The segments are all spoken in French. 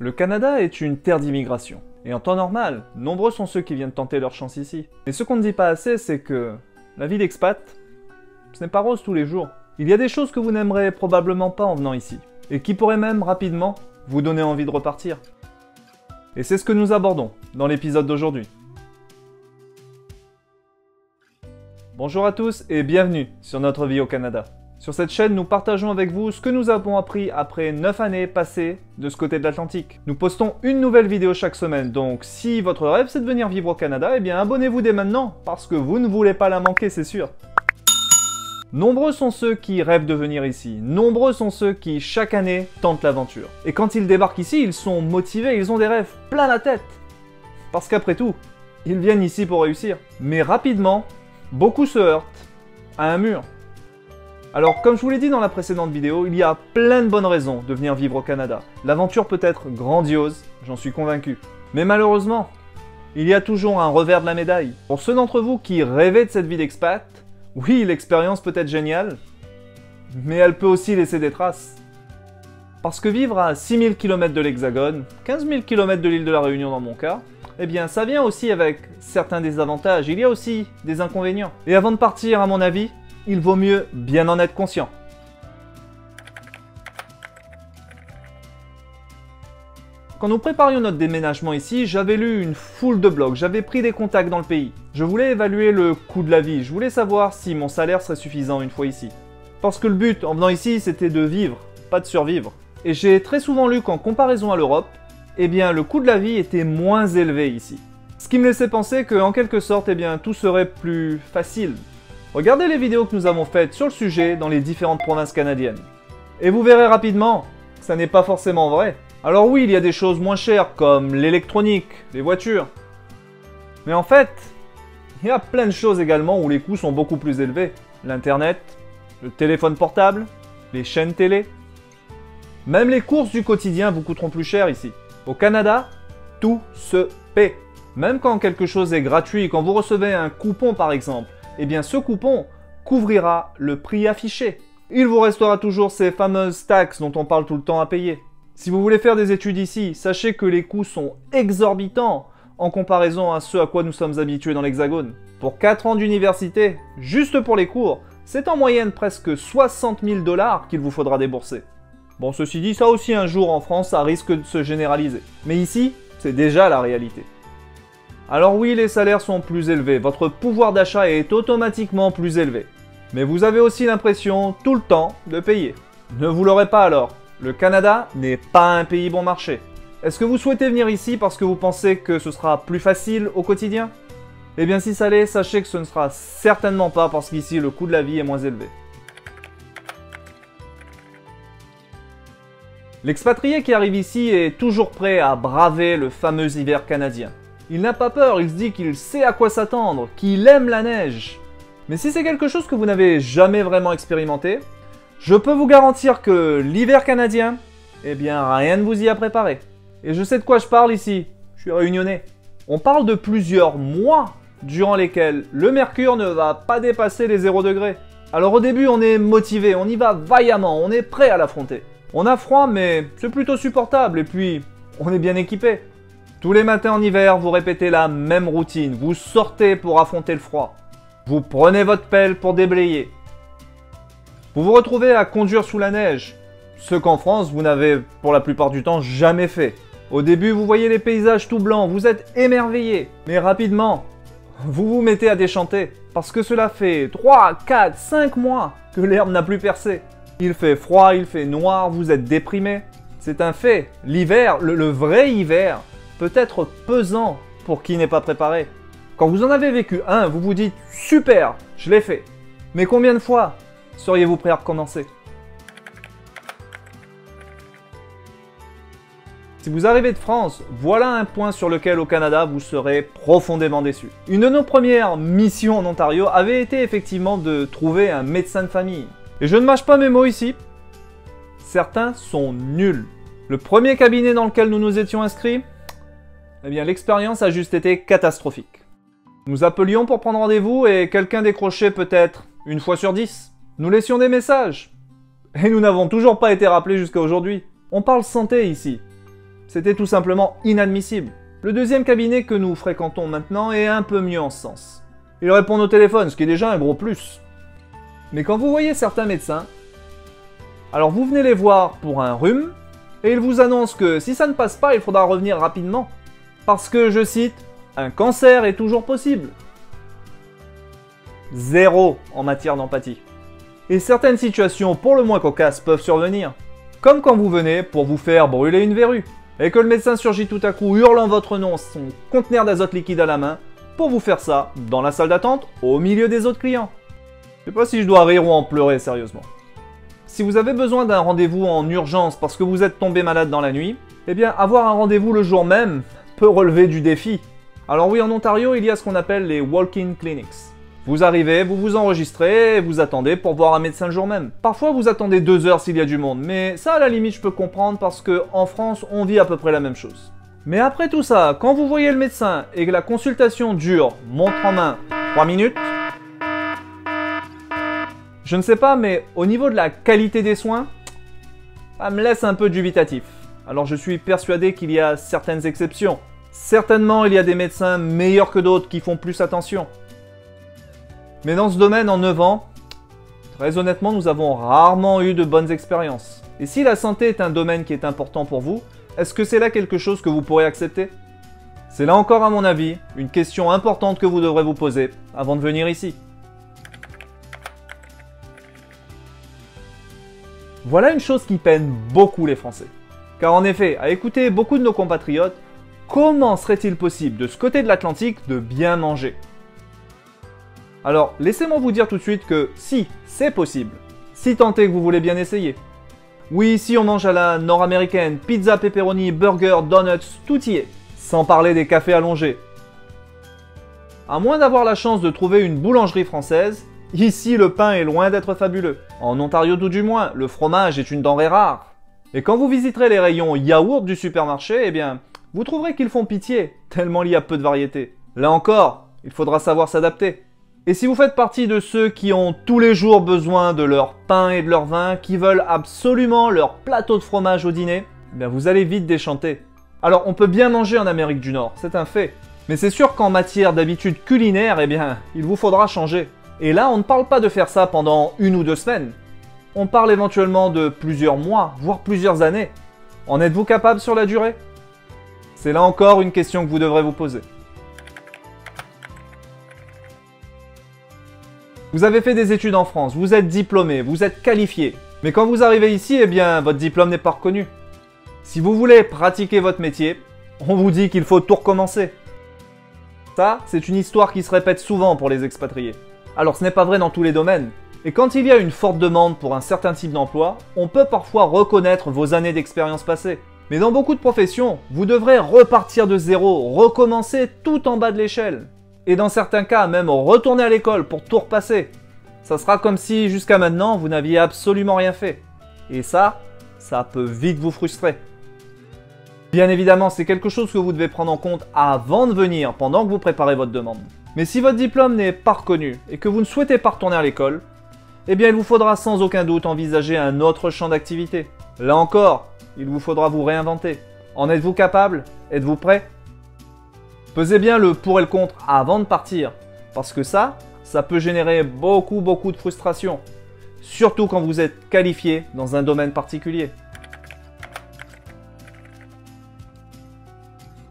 Le Canada est une terre d'immigration. Et en temps normal, nombreux sont ceux qui viennent tenter leur chance ici. Mais ce qu'on ne dit pas assez, c'est que la vie d'expat, ce n'est pas rose tous les jours. Il y a des choses que vous n'aimerez probablement pas en venant ici, et qui pourraient même rapidement vous donner envie de repartir. Et c'est ce que nous abordons dans l'épisode d'aujourd'hui. Bonjour à tous et bienvenue sur Notre Vie au Canada. Sur cette chaîne, nous partageons avec vous ce que nous avons appris après 9 années passées de ce côté de l'Atlantique. Nous postons une nouvelle vidéo chaque semaine, donc si votre rêve c'est de venir vivre au Canada, eh bien abonnez-vous dès maintenant, parce que vous ne voulez pas la manquer, c'est sûr. Nombreux sont ceux qui rêvent de venir ici, nombreux sont ceux qui chaque année tentent l'aventure. Et quand ils débarquent ici, ils sont motivés, ils ont des rêves plein la tête. Parce qu'après tout, ils viennent ici pour réussir. Mais rapidement, beaucoup se heurtent à un mur. Alors, comme je vous l'ai dit dans la précédente vidéo, il y a plein de bonnes raisons de venir vivre au Canada. L'aventure peut être grandiose, j'en suis convaincu. Mais malheureusement, il y a toujours un revers de la médaille. Pour ceux d'entre vous qui rêvaient de cette vie d'expat, oui, l'expérience peut être géniale, mais elle peut aussi laisser des traces. Parce que vivre à 6000 km de l'Hexagone, 15 000 km de l'île de la Réunion dans mon cas, eh bien ça vient aussi avec certains désavantages, il y a aussi des inconvénients. Et avant de partir, à mon avis, il vaut mieux bien en être conscient. Quand nous préparions notre déménagement ici, j'avais lu une foule de blogs, j'avais pris des contacts dans le pays. Je voulais évaluer le coût de la vie, je voulais savoir si mon salaire serait suffisant une fois ici. Parce que le but en venant ici, c'était de vivre, pas de survivre. Et j'ai très souvent lu qu'en comparaison à l'Europe, eh bien le coût de la vie était moins élevé ici. Ce qui me laissait penser qu'en quelque sorte, eh bien tout serait plus facile. Regardez les vidéos que nous avons faites sur le sujet dans les différentes provinces canadiennes. Et vous verrez rapidement que ça n'est pas forcément vrai. Alors oui, il y a des choses moins chères comme l'électronique, les voitures. Mais en fait, il y a plein de choses également où les coûts sont beaucoup plus élevés. L'internet, le téléphone portable, les chaînes télé. Même les courses du quotidien vous coûteront plus cher ici. Au Canada, tout se paie. Même quand quelque chose est gratuit, quand vous recevez un coupon par exemple, eh bien ce coupon couvrira le prix affiché. Il vous restera toujours ces fameuses taxes dont on parle tout le temps à payer. Si vous voulez faire des études ici, sachez que les coûts sont exorbitants en comparaison à ceux à quoi nous sommes habitués dans l'Hexagone. Pour 4 ans d'université, juste pour les cours, c'est en moyenne presque 60 000 $ qu'il vous faudra débourser. Bon, ceci dit, ça aussi un jour en France, ça risque de se généraliser. Mais ici, c'est déjà la réalité. Alors oui, les salaires sont plus élevés, votre pouvoir d'achat est automatiquement plus élevé. Mais vous avez aussi l'impression, tout le temps, de payer. Ne vous l'aurez pas alors, le Canada n'est pas un pays bon marché. Est-ce que vous souhaitez venir ici parce que vous pensez que ce sera plus facile au quotidien? Eh bien si ça l'est, sachez que ce ne sera certainement pas parce qu'ici le coût de la vie est moins élevé. L'expatrié qui arrive ici est toujours prêt à braver le fameux hiver canadien. Il n'a pas peur, il se dit qu'il sait à quoi s'attendre, qu'il aime la neige. Mais si c'est quelque chose que vous n'avez jamais vraiment expérimenté, je peux vous garantir que l'hiver canadien, eh bien rien ne vous y a préparé. Et je sais de quoi je parle ici, je suis réunionnais. On parle de plusieurs mois durant lesquels le mercure ne va pas dépasser les 0 degrés. Alors au début on est motivé, on y va vaillamment, on est prêt à l'affronter. On a froid mais c'est plutôt supportable et puis on est bien équipé. Tous les matins en hiver, vous répétez la même routine. Vous sortez pour affronter le froid. Vous prenez votre pelle pour déblayer. Vous vous retrouvez à conduire sous la neige. Ce qu'en France, vous n'avez pour la plupart du temps jamais fait. Au début, vous voyez les paysages tout blancs, vous êtes émerveillé. Mais rapidement, vous vous mettez à déchanter. Parce que cela fait 3, 4, 5 mois que l'herbe n'a plus percé. Il fait froid, il fait noir, vous êtes déprimé. C'est un fait. L'hiver, le vrai hiver, peut être pesant pour qui n'est pas préparé. Quand vous en avez vécu un, vous vous dites « Super, je l'ai fait ». Mais combien de fois seriez-vous prêt à recommencer? Si vous arrivez de France, voilà un point sur lequel au Canada vous serez profondément déçu. Une de nos premières missions en Ontario avait été effectivement de trouver un médecin de famille. Et je ne mâche pas mes mots ici, certains sont nuls. Le premier cabinet dans lequel nous nous étions inscrits, eh bien l'expérience a juste été catastrophique. Nous appelions pour prendre rendez-vous et quelqu'un décrochait peut-être une fois sur 10. Nous laissions des messages. Et nous n'avons toujours pas été rappelés jusqu'à aujourd'hui. On parle santé ici. C'était tout simplement inadmissible. Le deuxième cabinet que nous fréquentons maintenant est un peu mieux en ce sens. Ils répondent au téléphone, ce qui est déjà un gros plus. Mais quand vous voyez certains médecins, alors vous venez les voir pour un rhume, et ils vous annoncent que si ça ne passe pas, il faudra revenir rapidement. Parce que, je cite, un cancer est toujours possible. Zéro en matière d'empathie. Et certaines situations pour le moins cocasses peuvent survenir. Comme quand vous venez pour vous faire brûler une verrue, et que le médecin surgit tout à coup hurlant votre nom, son conteneur d'azote liquide à la main, pour vous faire ça dans la salle d'attente, au milieu des autres clients. Je sais pas si je dois rire ou en pleurer sérieusement. Si vous avez besoin d'un rendez-vous en urgence parce que vous êtes tombé malade dans la nuit, eh bien avoir un rendez-vous le jour même peut relever du défi. Alors oui, en Ontario, il y a ce qu'on appelle les walk-in clinics. Vous arrivez, vous vous enregistrez et vous attendez pour voir un médecin le jour même. Parfois vous attendez 2 heures s'il y a du monde, mais ça à la limite je peux comprendre parce qu'en France on vit à peu près la même chose. Mais après tout ça, quand vous voyez le médecin et que la consultation dure, montre en main, 3 minutes, je ne sais pas, mais au niveau de la qualité des soins, ça me laisse un peu dubitatif. Alors je suis persuadé qu'il y a certaines exceptions. Certainement il y a des médecins meilleurs que d'autres qui font plus attention. Mais dans ce domaine, en 9 ans, très honnêtement, nous avons rarement eu de bonnes expériences. Et si la santé est un domaine qui est important pour vous, est-ce que c'est là quelque chose que vous pourrez accepter? C'est là encore, à mon avis, une question importante que vous devrez vous poser avant de venir ici. Voilà une chose qui peine beaucoup les Français. Car en effet, à écouter beaucoup de nos compatriotes, comment serait-il possible de ce côté de l'Atlantique de bien manger? Alors, laissez-moi vous dire tout de suite que si, c'est possible. Si tant est que vous voulez bien essayer. Oui, ici on mange à la nord-américaine, pizza, pepperoni, burger, donuts, tout y est. Sans parler des cafés allongés. À moins d'avoir la chance de trouver une boulangerie française, ici le pain est loin d'être fabuleux. En Ontario tout du moins, le fromage est une denrée rare. Et quand vous visiterez les rayons yaourt du supermarché, eh bien, vous trouverez qu'ils font pitié, tellement il y a peu de variété. Là encore, il faudra savoir s'adapter. Et si vous faites partie de ceux qui ont tous les jours besoin de leur pain et de leur vin, qui veulent absolument leur plateau de fromage au dîner, eh bien vous allez vite déchanter. Alors on peut bien manger en Amérique du Nord, c'est un fait. Mais c'est sûr qu'en matière d'habitude culinaire, eh bien, il vous faudra changer. Et là, on ne parle pas de faire ça pendant 1 ou 2 semaines. On parle éventuellement de plusieurs mois, voire plusieurs années. En êtes-vous capable sur la durée? C'est là encore une question que vous devrez vous poser. Vous avez fait des études en France, vous êtes diplômé, vous êtes qualifié. Mais quand vous arrivez ici, eh bien, votre diplôme n'est pas reconnu. Si vous voulez pratiquer votre métier, on vous dit qu'il faut tout recommencer. Ça, c'est une histoire qui se répète souvent pour les expatriés. Alors ce n'est pas vrai dans tous les domaines. Et quand il y a une forte demande pour un certain type d'emploi, on peut parfois reconnaître vos années d'expérience passées. Mais dans beaucoup de professions, vous devrez repartir de zéro, recommencer tout en bas de l'échelle. Et dans certains cas, même retourner à l'école pour tout repasser. Ça sera comme si, jusqu'à maintenant, vous n'aviez absolument rien fait. Et ça peut vite vous frustrer. Bien évidemment, c'est quelque chose que vous devez prendre en compte avant de venir, pendant que vous préparez votre demande. Mais si votre diplôme n'est pas reconnu et que vous ne souhaitez pas retourner à l'école, eh bien il vous faudra sans aucun doute envisager un autre champ d'activité. Là encore, il vous faudra vous réinventer. En êtes-vous capable? Êtes-vous prêt? Pesez bien le pour et le contre avant de partir, parce que ça peut générer beaucoup de frustration, surtout quand vous êtes qualifié dans un domaine particulier.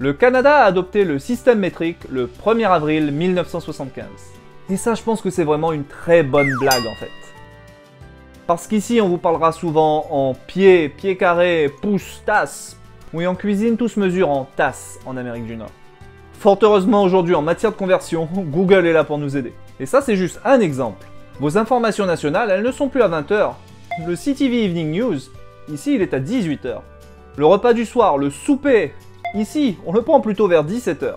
Le Canada a adopté le système métrique le 1er avril 1975. Et ça, je pense que c'est vraiment une très bonne blague en fait. Parce qu'ici, on vous parlera souvent en pieds, pieds carrés, pouces, tasses. Oui, en cuisine, tout se mesure en tasses en Amérique du Nord. Fort heureusement, aujourd'hui, en matière de conversion, Google est là pour nous aider. Et ça, c'est juste un exemple. Vos informations nationales, elles ne sont plus à 20 h. Le CTV Evening News, ici, il est à 18 h. Le repas du soir, le souper, ici, on le prend plutôt vers 17 h.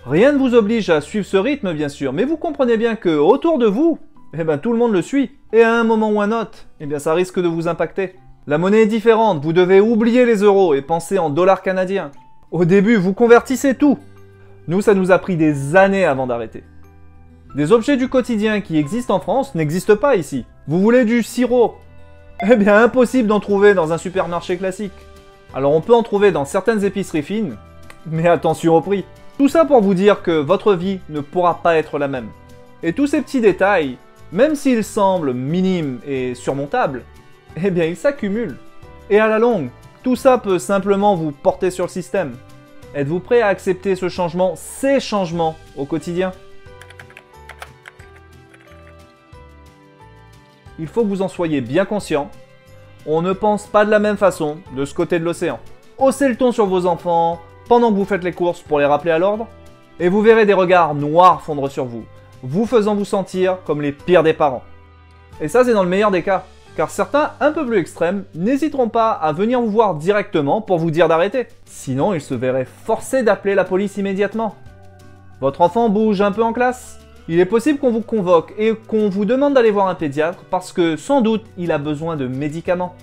Rien ne vous oblige à suivre ce rythme, bien sûr, mais vous comprenez bien que autour de vous, eh ben, tout le monde le suit. Et à un moment ou un autre, eh bien, ça risque de vous impacter. La monnaie est différente, vous devez oublier les euros et penser en dollars canadiens. Au début, vous convertissez tout. Nous, ça nous a pris des années avant d'arrêter. Des objets du quotidien qui existent en France n'existent pas ici. Vous voulez du sirop? Eh bien, impossible d'en trouver dans un supermarché classique. Alors on peut en trouver dans certaines épiceries fines, mais attention au prix. Tout ça pour vous dire que votre vie ne pourra pas être la même. Et tous ces petits détails, même s'ils semblent minimes et surmontables, eh bien ils s'accumulent. Et à la longue, tout ça peut simplement vous porter sur le système. Êtes-vous prêt à accepter ce changement, ces changements au quotidien? Il faut que vous en soyez bien conscient. On ne pense pas de la même façon de ce côté de l'océan. Haussez le ton sur vos enfants pendant que vous faites les courses pour les rappeler à l'ordre, et vous verrez des regards noirs fondre sur vous, vous faisant vous sentir comme les pires des parents. Et ça, c'est dans le meilleur des cas, car certains, un peu plus extrêmes, n'hésiteront pas à venir vous voir directement pour vous dire d'arrêter. Sinon, ils se verraient forcés d'appeler la police immédiatement. Votre enfant bouge un peu en classe? Il est possible qu'on vous convoque et qu'on vous demande d'aller voir un pédiatre parce que, sans doute, il a besoin de médicaments.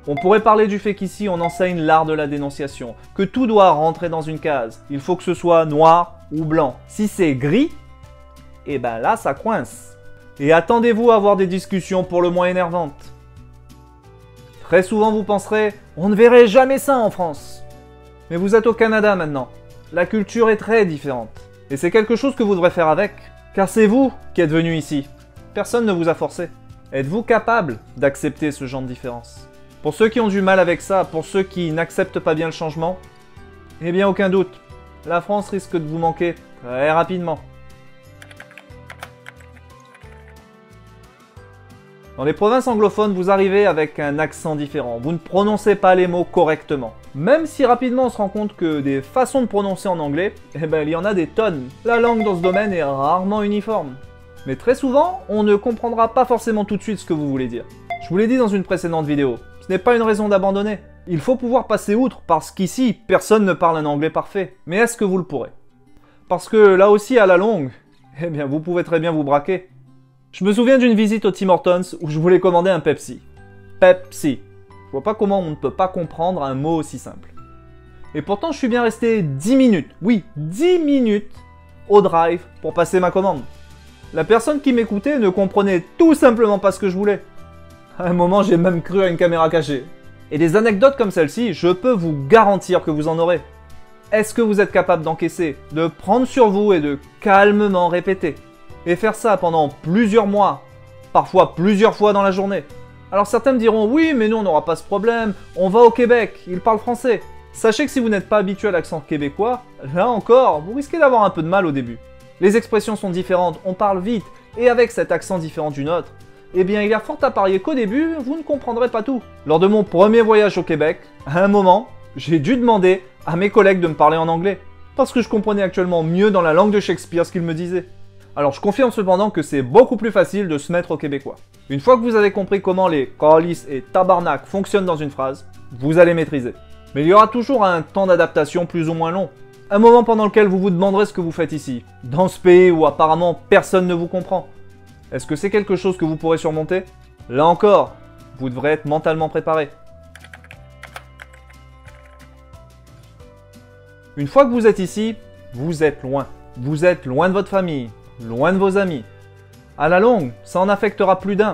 On pourrait parler du fait qu'ici, on enseigne l'art de la dénonciation, que tout doit rentrer dans une case. Il faut que ce soit noir ou blanc. Si c'est gris, eh ben là, ça coince. Et attendez-vous à avoir des discussions pour le moins énervantes. Très souvent, vous penserez « On ne verrait jamais ça en France !» Mais vous êtes au Canada maintenant. La culture est très différente. Et c'est quelque chose que vous devrez faire avec. Car c'est vous qui êtes venu ici. Personne ne vous a forcé. Êtes-vous capable d'accepter ce genre de différence? Pour ceux qui ont du mal avec ça, pour ceux qui n'acceptent pas bien le changement, eh bien aucun doute, la France risque de vous manquer très rapidement. Dans les provinces anglophones, vous arrivez avec un accent différent. Vous ne prononcez pas les mots correctement. Même si rapidement on se rend compte que des façons de prononcer en anglais, eh ben il y en a des tonnes. La langue dans ce domaine est rarement uniforme. Mais très souvent, on ne comprendra pas forcément tout de suite ce que vous voulez dire. Je vous l'ai dit dans une précédente vidéo, ce n'est pas une raison d'abandonner. Il faut pouvoir passer outre parce qu'ici, personne ne parle un anglais parfait. Mais est-ce que vous le pourrez? Parce que là aussi, à la longue, eh bien vous pouvez très bien vous braquer. Je me souviens d'une visite au Tim Hortons où je voulais commander un Pepsi. Pepsi. Je vois pas comment on ne peut pas comprendre un mot aussi simple. Et pourtant, je suis bien resté 10 minutes, oui, 10 minutes au drive pour passer ma commande. La personne qui m'écoutait ne comprenait tout simplement pas ce que je voulais. À un moment, j'ai même cru à une caméra cachée. Et des anecdotes comme celle-ci, je peux vous garantir que vous en aurez. Est-ce que vous êtes capable d'encaisser, de prendre sur vous et de calmement répéter? Et faire ça pendant plusieurs mois, parfois plusieurs fois dans la journée. Alors certains me diront, oui, mais nous on n'aura pas ce problème, on va au Québec, ils parlent français. Sachez que si vous n'êtes pas habitué à l'accent québécois, là encore, vous risquez d'avoir un peu de mal au début. Les expressions sont différentes, on parle vite, et avec cet accent différent du nôtre, eh bien il y a fort à parier qu'au début, vous ne comprendrez pas tout. Lors de mon premier voyage au Québec, à un moment, j'ai dû demander à mes collègues de me parler en anglais, parce que je comprenais actuellement mieux dans la langue de Shakespeare ce qu'ils me disaient. Alors je confirme cependant que c'est beaucoup plus facile de se mettre au québécois. Une fois que vous avez compris comment les calices et tabarnak fonctionnent dans une phrase, vous allez maîtriser. Mais il y aura toujours un temps d'adaptation plus ou moins long. Un moment pendant lequel vous vous demanderez ce que vous faites ici, dans ce pays où apparemment personne ne vous comprend. Est-ce que c'est quelque chose que vous pourrez surmonter? Là encore, vous devrez être mentalement préparé. Une fois que vous êtes ici, vous êtes loin. Vous êtes loin de votre famille, loin de vos amis. À la longue, ça en affectera plus d'un.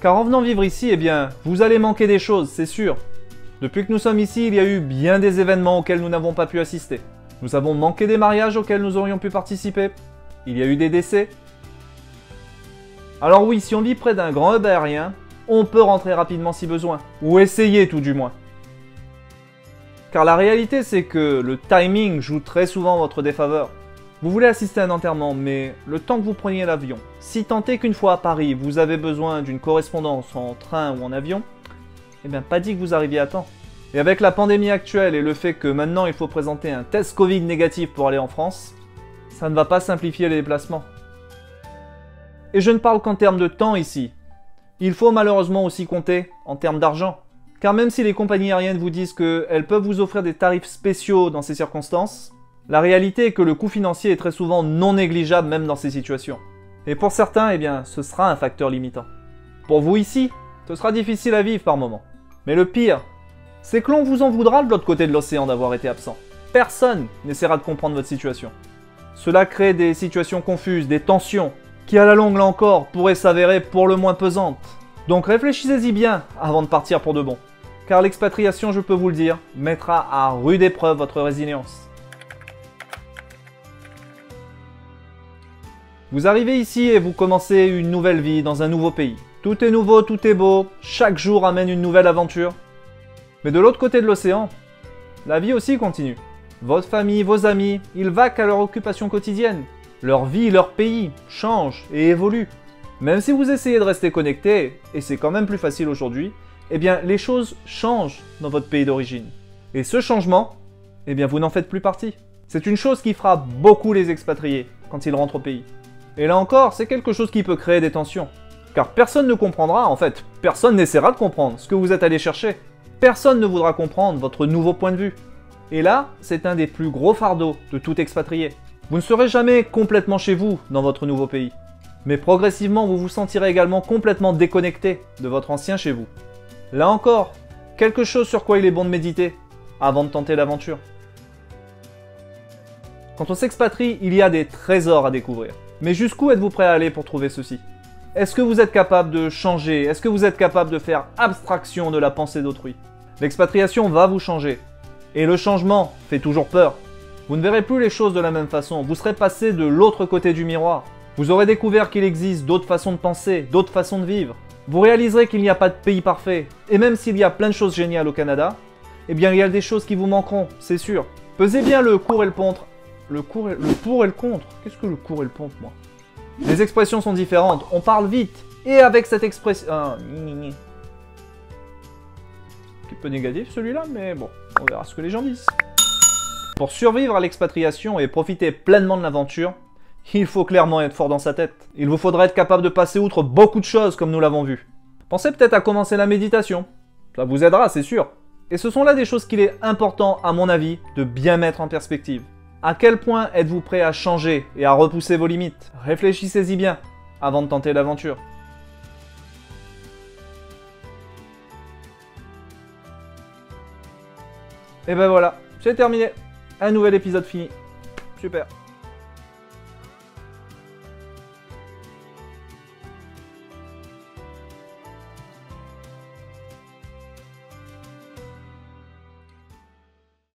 Car en venant vivre ici, eh bien, vous allez manquer des choses, c'est sûr. Depuis que nous sommes ici, il y a eu bien des événements auxquels nous n'avons pas pu assister. Nous avons manqué des mariages auxquels nous aurions pu participer. Il y a eu des décès. Alors oui, si on vit près d'un grand hub aérien, on peut rentrer rapidement si besoin. Ou essayer tout du moins. Car la réalité, c'est que le timing joue très souvent en votre défaveur. Vous voulez assister à un enterrement, mais le temps que vous preniez l'avion, si tant est qu'une fois à Paris, vous avez besoin d'une correspondance en train ou en avion, eh bien pas dit que vous arriviez à temps. Et avec la pandémie actuelle et le fait que maintenant il faut présenter un test Covid négatif pour aller en France, ça ne va pas simplifier les déplacements. Et je ne parle qu'en termes de temps ici. Il faut malheureusement aussi compter en termes d'argent. Car même si les compagnies aériennes vous disent qu'elles peuvent vous offrir des tarifs spéciaux dans ces circonstances, la réalité est que le coût financier est très souvent non négligeable même dans ces situations. Et pour certains, eh bien, ce sera un facteur limitant. Pour vous ici, ce sera difficile à vivre par moment. Mais le pire, c'est que l'on vous en voudra de l'autre côté de l'océan d'avoir été absent. Personne n'essaiera de comprendre votre situation. Cela crée des situations confuses, des tensions, qui à la longue là encore pourraient s'avérer pour le moins pesantes. Donc réfléchissez-y bien avant de partir pour de bon. car l'expatriation, je peux vous le dire, mettra à rude épreuve votre résilience. Vous arrivez ici et vous commencez une nouvelle vie dans un nouveau pays. Tout est nouveau, tout est beau, chaque jour amène une nouvelle aventure. Mais de l'autre côté de l'océan, la vie aussi continue. Votre famille, vos amis, ils vaquent à leur occupation quotidienne. Leur vie, leur pays changent et évoluent. Même si vous essayez de rester connecté, et c'est quand même plus facile aujourd'hui, eh bien les choses changent dans votre pays d'origine. Et ce changement, eh bien vous n'en faites plus partie. C'est une chose qui frappe beaucoup les expatriés quand ils rentrent au pays. Et là encore, c'est quelque chose qui peut créer des tensions. Car personne ne comprendra, en fait, personne n'essaiera de comprendre ce que vous êtes allé chercher. Personne ne voudra comprendre votre nouveau point de vue. Et là, c'est un des plus gros fardeaux de tout expatrié. Vous ne serez jamais complètement chez vous dans votre nouveau pays. Mais progressivement, vous vous sentirez également complètement déconnecté de votre ancien chez vous. Là encore, quelque chose sur quoi il est bon de méditer avant de tenter l'aventure. Quand on s'expatrie, il y a des trésors à découvrir. Mais jusqu'où êtes-vous prêt à aller pour trouver ceci? Est-ce que vous êtes capable de changer? Est-ce que vous êtes capable de faire abstraction de la pensée d'autrui? L'expatriation va vous changer. Et le changement fait toujours peur. Vous ne verrez plus les choses de la même façon. Vous serez passé de l'autre côté du miroir. Vous aurez découvert qu'il existe d'autres façons de penser, d'autres façons de vivre. Vous réaliserez qu'il n'y a pas de pays parfait. Et même s'il y a plein de choses géniales au Canada, eh bien il y a des choses qui vous manqueront, c'est sûr. Pesez bien le pour et le contre. Le pour et le contre? Qu'est-ce que le pour et le contre, moi? Les expressions sont différentes, on parle vite. Et avec cette expression... Un petit peu négatif celui-là, mais bon, on verra ce que les gens disent. Pour survivre à l'expatriation et profiter pleinement de l'aventure, il faut clairement être fort dans sa tête. Il vous faudra être capable de passer outre beaucoup de choses comme nous l'avons vu. Pensez peut-être à commencer la méditation. Ça vous aidera, c'est sûr. Et ce sont là des choses qu'il est important, à mon avis, de bien mettre en perspective. À quel point êtes-vous prêt à changer et à repousser vos limites? Réfléchissez-y bien avant de tenter l'aventure. Et ben voilà, c'est terminé. Un nouvel épisode fini. Super.